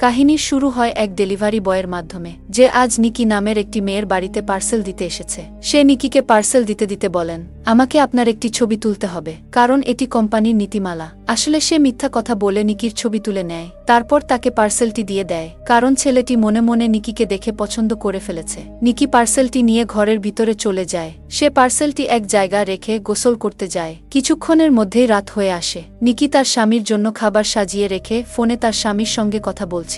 কাহিনীর শুরু হয় এক ডেলিভারি বয়ের মাধ্যমে, যে আজ নিকি নামের একটি মেয়ের বাড়িতে পার্সেল দিতে এসেছে। সে নিকিকে পার্সেল দিতে দিতে বলেন, আমাকে আপনার একটি ছবি তুলতে হবে, কারণ এটি কোম্পানির নীতিমালা। আসলে সে মিথ্যা কথা বলে নিকির ছবি তুলে নেয়, তারপর তাকে পার্সেলটি দিয়ে দেয়, কারণ ছেলেটি মনে মনে নিকিকে দেখে পছন্দ করে ফেলেছে। নিকি পার্সেলটি নিয়ে ঘরের ভিতরে চলে যায়। সে পার্সেলটি এক জায়গা রেখে গোসল করতে যায়। কিছুক্ষণের মধ্যেই রাত হয়ে আসে। নিকি তার স্বামীর জন্য খাবার সাজিয়ে রেখে ফোনে তার স্বামীর সঙ্গে কথা বলছিল।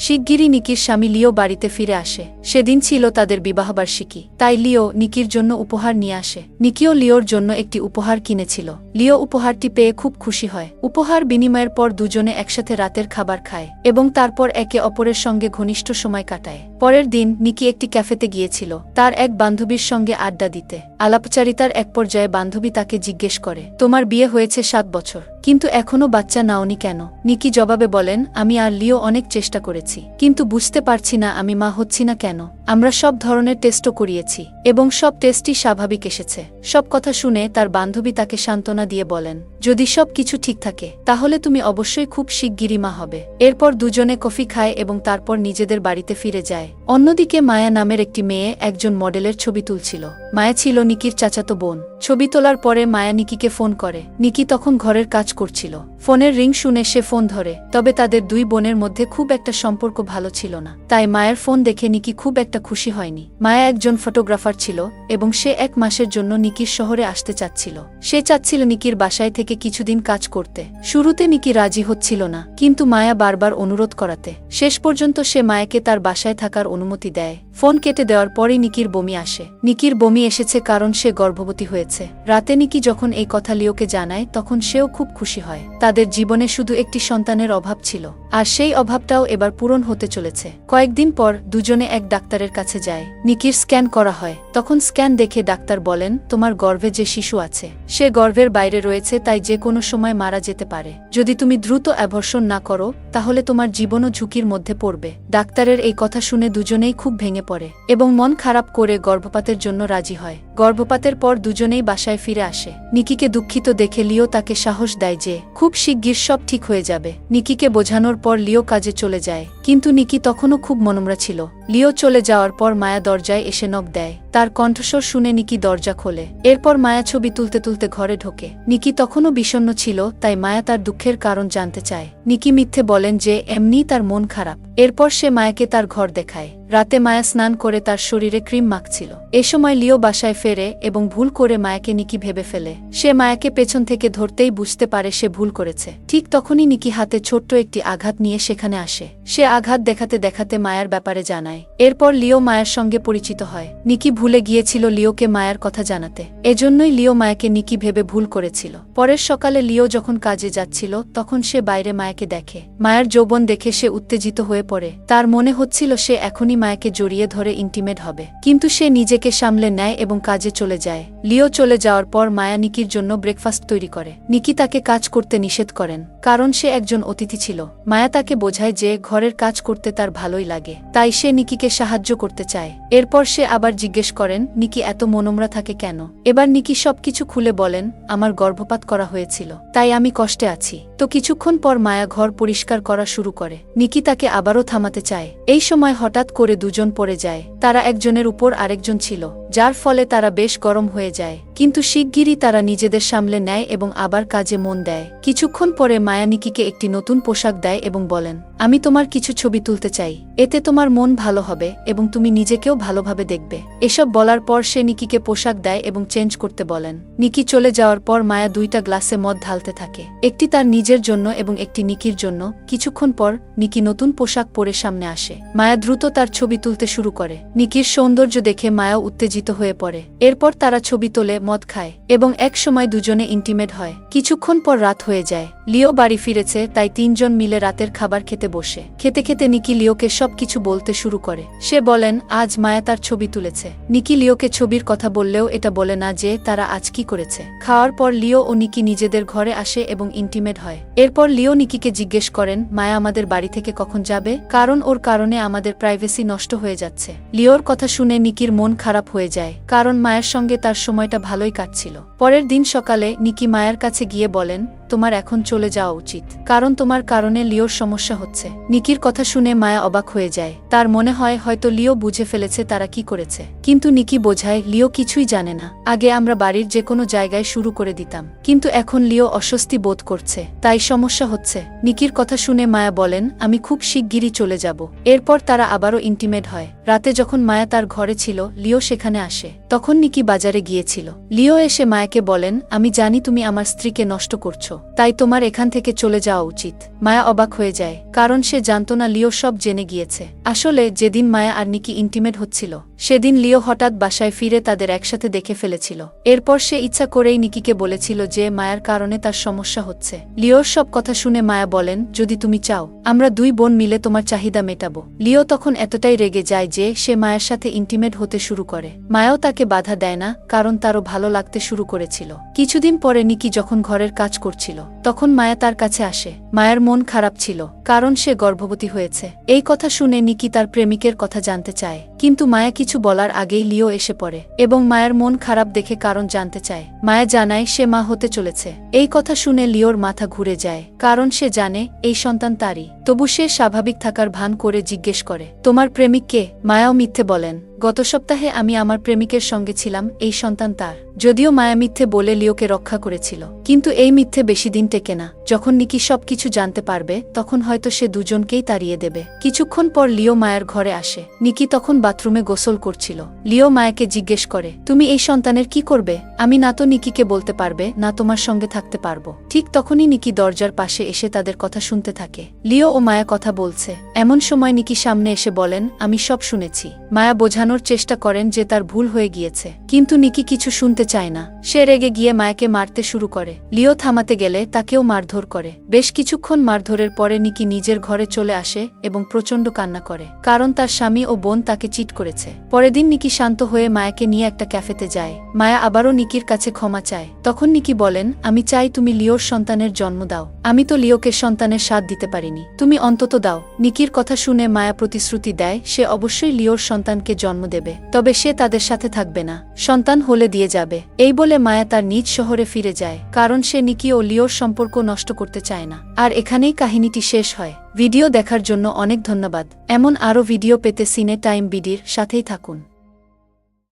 শিগগিরই নিকির স্বামী লিও বাড়িতে ফিরে আসে। সেদিন ছিল তাদের বিবাহবার্ষিকী, তাই লিও নিকির জন্য উপহার নিয়ে আসে। নিকিও লিওর জন্য একটি উপহার কিনেছিল। লিও উপহারটি পেয়ে খুব খুশি হয়। উপহার বিনিময়ের পর দুজনে একসাথে রাতের খাবার খায় এবং তারপর একে অপরের সঙ্গে ঘনিষ্ঠ সময় কাটায়। পরের দিন নিকি একটি ক্যাফেতে গিয়েছিল তার এক বান্ধবীর সঙ্গে আড্ডা দিতে। আলাপচারিতার এক পর্যায়ে বান্ধবী তাকে জিজ্ঞেস করে, তোমার বিয়ে হয়েছে 7 বছর, কিন্তু এখনো বাচ্চা নাওনি কেন? নিকি জবাবে বলেন, আমি আর লিও অনেক চেষ্টা করেছি, কিন্তু বুঝতে পারছি না আমি মা হচ্ছি না কেন। আমরা সব ধরনের টেস্টও করিয়েছি এবং সব টেস্টই স্বাভাবিক এসেছে। সব কথা শুনে তার বান্ধবী তাকে সান্ত্বনা দিয়ে বলেন, যদি সব কিছু ঠিক থাকে তাহলে তুমি অবশ্যই খুব শিগগিরই মা হবে। এরপর দুজনে কফি খায় এবং তারপর নিজেদের বাড়িতে ফিরে যায়। অন্যদিকে মায়া নামের একটি মেয়ে একজন মডেলের ছবি তুলছিল। মায়া ছিল নিকির চাচাতো বোন। ছবি তোলার পরে মায়া নিকিকে ফোন করে। নিকি তখন ঘরের কাজ করছিল। ফোনের রিং শুনে সে ফোন ধরে, তবে তাদের দুই বোনের মধ্যে খুব একটা সম্পর্ক ভালো ছিল না, তাই মায়ের ফোন দেখে নিকি খুব একটা খুশি হয়নি। মায়া একজন ফটোগ্রাফার ছিল এবং সে 1 মাসের জন্য নিকির শহরে আসতে চাচ্ছিল। সে চাচ্ছিল নিকির বাসায় থেকে কিছুদিন কাজ করতে। শুরুতে নিকি রাজি হচ্ছিল না, কিন্তু মায়া বারবার অনুরোধ করাতে শেষ পর্যন্ত সে মায়াকে তার বাসায় থাকার অনুমতি দেয়। ফোন কেটে দেওয়ার পরই নিকির বমি আসে। নিকির বমি এসেছে কারণ সে গর্ভবতী হয়েছে। রাতে নিকি যখন এই কথা লিওকে জানায় তখন সেও খুব খুশি হয়। তাদের জীবনে শুধু একটি সন্তানের অভাব ছিল, আর সেই অভাবটাও এবার পূরণ হতে চলেছে। কয়েকদিন পর দুজনে এক ডাক্তারের কাছে যায়। নিকির স্ক্যান করা হয়। তখন স্ক্যান দেখে ডাক্তার বলেন, তোমার গর্ভে যে শিশু আছে সে গর্ভের বাইরে রয়েছে, তাই যে কোনো সময় মারা যেতে পারে। যদি তুমি দ্রুত অ্যাবর্শন না করো তাহলে তোমার জীবনও ঝুঁকির মধ্যে পড়বে। ডাক্তারের এই কথা শুনে দুজনেই খুব ভেঙে পড়ে এবং মন খারাপ করে গর্ভপাতের জন্য রাজি হয়। গর্ভপাতের পর দুজনেই বাসায় ফিরে আসে। নিকিকে দুঃখিত দেখে লিও তাকে সাহস দেয় যে খুব শিগগির সব ঠিক হয়ে যাবে। নিকিকে বোঝানোর পর লিও কাজে চলে যায়, কিন্তু নিকি তখনও খুব মনমরা ছিল। লিও চলে যাওয়ার পর মায়া দরজায় এসে নক দেয়। তার কণ্ঠস্বর শুনে নিকি দরজা খোলে। এরপর মায়া ছবি তুলতে তুলতে ঘরে ঢোকে। নিকি তখনও বিষণ্ণ ছিল, তাই মায়া তার দুঃখের কারণ জানতে চায়। নিকি মিথ্যে বলেন যে এমনিই তার মন খারাপ। এরপর সে মায়াকে তার ঘর দেখায়। রাতে মায়া স্নান করে তার শরীরে ক্রিম মাখছিল। এ সময় লিও বাসায় ফেরে এবং ভুল করে মায়াকে নিকি ভেবে ফেলে। সে মায়াকে পেছন থেকে ধরতেই বুঝতে পারে সে ভুল করেছে। ঠিক তখনই নিকি হাতে ছোট্ট একটি আঘাত নিয়ে সেখানে আসে। সে আঘাত দেখাতে দেখাতে মায়ার ব্যাপারে জানায়। এরপর লিও মায়ার সঙ্গে পরিচিত হয়। নিকি ভুলে গিয়েছিল লিওকে মায়ার কথা জানাতে, এজন্যই লিও মায়াকে নিকি ভেবে ভুল করেছিল। পরের সকালে লিও যখন কাজে যাচ্ছিল তখন সে বাইরে মায়াকে দেখে। মায়ার যৌবন দেখে সে উত্তেজিত হয়ে পড়ে। তার মনে হচ্ছিল সে এখনই মায়াকে জড়িয়ে ধরে ইন্টিমেট হবে, কিন্তু সে নিজেকে সামলে নেয় এবং কাজে চলে যায়। লিও চলে যাওয়ার পর মায়া নিকির জন্য ব্রেকফাস্ট তৈরি করে। নিকি তাকে কাজ করতে নিষেধ করেন, কারণ সে একজন অতিথি ছিল। মায়া তাকে বোঝায় যে ঘরের কাজ করতে তার ভালোই লাগে, তাই সে নিকিকে সাহায্য করতে চায়। এরপর সে আবার জিজ্ঞেস করেন নিকি এত মনমরা থাকে কেন। এবার নিকি সবকিছু খুলে বলেন, আমার গর্ভপাত করা হয়েছিল, তাই আমি কষ্টে আছি। তো কিছুক্ষণ পর মায়া ঘর পরিষ্কার করা শুরু করে। নিকি তাকে আবারও থামাতে চায়। এই সময় হঠাৎ করে দুজন পড়ে যায়। তারা একজনের উপর আরেকজন ছিল, যার ফলে তারা বেশ গরম হয়ে যায়, কিন্তু শিগগিরই তারা নিজেদের সামলে নেয় এবং আবার কাজে মন দেয়। কিছুক্ষণ পরে মায়া নিকিকে একটি নতুন পোশাক দেয় এবং বলেন, আমি তোমার কিছু ছবি তুলতে চাই, এতে তোমার মন ভালো হবে এবং তুমি নিজেকেও ভালোভাবে দেখবে। এসব বলার পর সে নিকিকে পোশাক দেয় এবং চেঞ্জ করতে বলেন। নিকি চলে যাওয়ার পর মায়া 2টা গ্লাসে মদ ঢালতে থাকে, একটি তার নিজের জন্য এবং একটি নিকির জন্য। কিছুক্ষণ পর নিকি নতুন পোশাক পরে সামনে আসে। মায়া দ্রুত তার ছবি তুলতে শুরু করে। নিকির সৌন্দর্য দেখে মায়া উত্তেজিত হয়ে পড়ে। এরপর তারা ছবি তোলে, মদ খায় এবং এক সময় দুজনে ইন্টিমেট হয়। কিছুক্ষণ পর রাত হয়ে যায়। লিও বাড়ি ফিরেছে, তাই 3 জন মিলে রাতের খাবার খেতে বসে। খেতে খেতে নিকি লিওকে সবকিছু বলতে শুরু করে। সে বলেন আজ মায়া তার ছবি তুলেছে। নিকি লিওকে ছবির কথা বললেও এটা বলে না যে তারা আজ কি করেছে। খাওয়ার পর লিও ও নিকি নিজেদের ঘরে আসে এবং ইন্টিমেট হয়। এরপর লিও নিকিকে জিজ্ঞেস করেন মায়া আমাদের বাড়ি থেকে কখন যাবে, কারণ ওর কারণে আমাদের প্রাইভেসি নষ্ট হয়ে যাচ্ছে। লিওর কথা শুনে নিকির মন খারাপ হয়ে যায়, কারণ মায়ের সঙ্গে তার সময়টা ভালোই কাটছিল। পরের দিন সকালে নিকি মায়ের কাছে গিয়ে বলেন, তোমার এখন চলে যাওয়া উচিত, কারণ তোমার কারণে লিওর সমস্যা হচ্ছে। নিকির কথা শুনে মায়া অবাক হয়ে যায়। তার মনে হয় হয়তো লিও বুঝে ফেলেছে তারা কি করেছে, কিন্তু নিকি বোঝায় লিও কিছুই জানে না। আগে আমরা বাড়ির যে কোনো জায়গায় শুরু করে দিতাম, কিন্তু এখন লিও অস্বস্তি বোধ করছে, তাই সমস্যা হচ্ছে। নিকির কথা শুনে মায়া বলেন, আমি খুব শিগগিরই চলে যাব। এরপর তারা আবারও ইন্টিমেট হয়। রাতে যখন মায়া তার ঘরে ছিল, লিও সেখানে আসে। তখন নিকি বাজারে গিয়েছিল। লিও এসে মায়াকে বলেন, আমি জানি তুমি আমার স্ত্রীকে নষ্ট করছো, তাই তোমার এখান থেকে চলে যাওয়া উচিত। মায়া অবাক হয়ে যায়, কারণ সে জানত না লিও সব জেনে গিয়েছে। আসলে যেদিন মায়া আর নিকি ইন্টিমেট হচ্ছিল, সেদিন লিও হঠাৎ বাসায় ফিরে তাদের একসাথে দেখে ফেলেছিল। এরপর সে ইচ্ছা করেই নিকিকে বলেছিল যে মায়ার কারণে তার সমস্যা হচ্ছে। লিওর সব কথা শুনে মায়া বলেন, যদি তুমি চাও, আমরা দুই বোন মিলে তোমার চাহিদা মেটাবো। লিও তখন এতটাই রেগে যায় যে সে মায়ের সাথে ইন্টিমেট হতে শুরু করে। মায়াও তাকে বাধা দেয় না, কারণ তারও ভালো লাগতে শুরু করেছিল। কিছুদিন পরে নিকি যখন ঘরের কাজ করছিল, তখন মায়া তার কাছে আসে। মায়ের মন খারাপ ছিল, কারণ সে গর্ভবতী হয়েছে। এই কথা শুনে নিকি তার প্রেমিকের কথা জানতে চায়, কিন্তু মায়া কিছু বলার আগেই লিও এসে পড়ে এবং মায়ের মন খারাপ দেখে কারণ জানতে চায়। মায়া জানায় সে মা হতে চলেছে। এই কথা শুনে লিওর মাথা ঘুরে যায়, কারণ সে জানে এই সন্তান তারই। তবু সে স্বাভাবিক থাকার ভান করে জিজ্ঞেস করে, তোমার প্রেমিক কে? মায়াও মিথ্যে বলেন, গত সপ্তাহে আমি আমার প্রেমিকের সঙ্গে ছিলাম, এই সন্তান তার। যদিও মায়া মিথ্যে বলে লিওকে রক্ষা করেছিল, কিন্তু এই মিথ্যে বেশি দিন টেকে না। যখন নিকি সবকিছু জানতে পারবে, তখন হয়তো সে দুজনকেই তাড়িয়ে দেবে। কিছুক্ষণ পর লিও মায়ের ঘরে আসে। নিকি তখন বাথরুমে গোসল করছিল। লিও মায়াকে জিজ্ঞেস করে, তুমি এই সন্তানের কি করবে? আমি না তো নিকিকে বলতে পারবে, না তোমার সঙ্গে থাকতে পারবো। ঠিক তখনই নিকি দরজার পাশে এসে তাদের কথা শুনতে থাকে। লিও ও মায়া কথা বলছে। এমন সময় নিকি সামনে এসে বলেন, আমি সব শুনেছি। মায়া বোঝানোর চেষ্টা করেন যে তার ভুল হয়ে গিয়েছে, কিন্তু নিকি কিছু শুনতে চায় না। সে রেগে গিয়ে মায়াকে মারতে শুরু করে। লিও থামাতে গেলে তাকেও মারধর করে। বেশ কিছুক্ষণ মারধরের পরে নিকি নিজের ঘরে চলে আসে এবং প্রচণ্ড কান্না করে, কারণ তার স্বামী ও বোন তাকে চিট করেছে। পরের দিন নিকি শান্ত হয়ে মায়াকে নিয়ে একটা ক্যাফেতে যায়। মায়া আবারও নিকির কাছে ক্ষমা চায়। তখন নিকি বলেন, আমি চাই তুমি লিওর সন্তানের জন্ম দাও। আমি তো লিওকে সন্তানের স্বাদ দিতে পারিনি, তুমি অন্তত দাও। নিকির কথা শুনে মায়া প্রতিশ্রুতি দেয় সে অবশ্যই লিওর সন্তানকে জন্ম দেবে, তবে সে তাদের সাথে থাকবে না, সন্তান হলে দিয়ে যাবে। এই বলে মায়া তার নিজ শহরে ফিরে যায়, কারণ সে নিকি ও লিওর সম্পর্ক নষ্ট করতে চায় না। আর এখানেই কাহিনীটি শেষ হয়। ভিডিও দেখার জন্য অনেক ধন্যবাদ। এমন আরও ভিডিও পেতে সিনে টাইম বিডির সাথেই থাকুন।